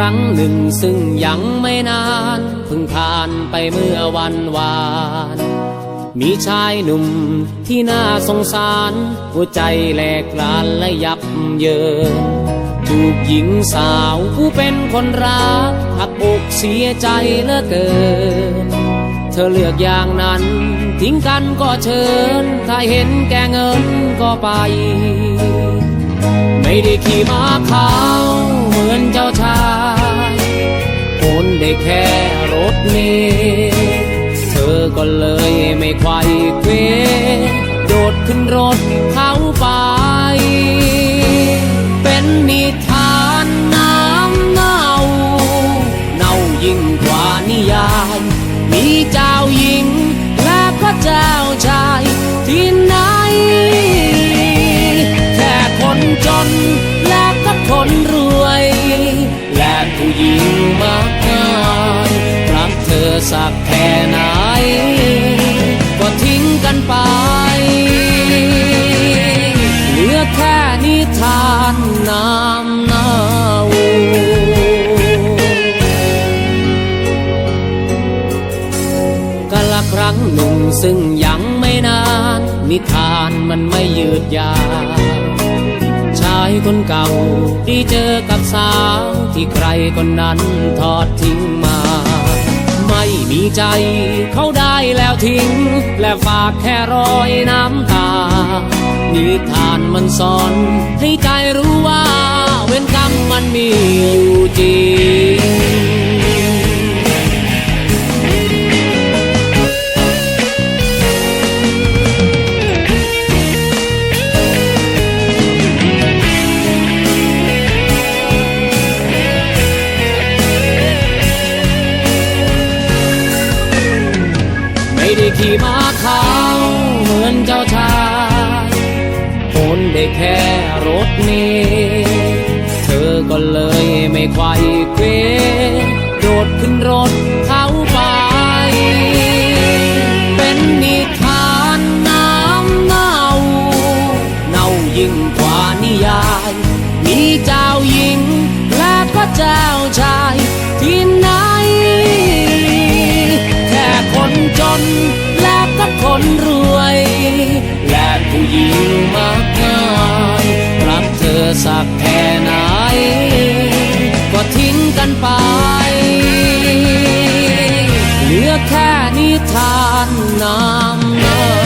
รั้งหนึ่งซึ่งยังไม่นานเพิ่งผ่านไปเมื่อวันวานมีชายหนุ่มที่น่าสงสารหัวใจแหลกลานและยับเยินถูกหญิงสาวผู้เป็นคนรักหักอกเสียใจเหลือเกินเธอเลือกอย่างนั้นทิ้งกันก็เชิญถ้าเห็นแก่เงินก็ไปไม่ได้ขี่ม้าขาวเหมือนเจ้าชายคนได้แค่รถเมล์เธอก็เลยไม่ไขว่เขวโดดขึ้นรถเขาไปเป็นนิทานน้ำเน่าเน่ายิ่งกว่านิยายมีเจ้าหญิงและก็เจ้าชายที่ไหนแค่คนจนและก็คนรวยและผู้หญิงมากมายรักเธอสักแค่ไหนก็ทิ้งกันไปเหลือแค่นิทานน้ำเน่ากาลครั้งหนึ่งซึ่งยังไม่นานนิทานมันไม่ยืดยาวชายคนเก่าที่เจอกับสาวที่ใครคนนั้นทอดทิ้งมาไม่มีใจเขาได้แล้วทิ้งและฝากแค่รอยน้ำตานิทานมันสอนให้ใจรู้ว่าเวรกรรมมันมีอยู่จริงไม่ได้ขี่ม้าขาวเหมือนเจ้าชายคนได้แค่รถเมล์เธอก็เลยไม่ไขว่เขวโดดขึ้นรถเขาไปเป็นนิทานน้ำเน่าเน่ายิ่งกว่านิยายมีเจ้าหญิงและก็เจ้าชายที่ไหนแค่คนจนและก็คนรวยและผู้หญิงมากมายรักเธอสักแค่ไหนก็ทิ้งกันไปเหลือแค่นิทานน้ำเน่า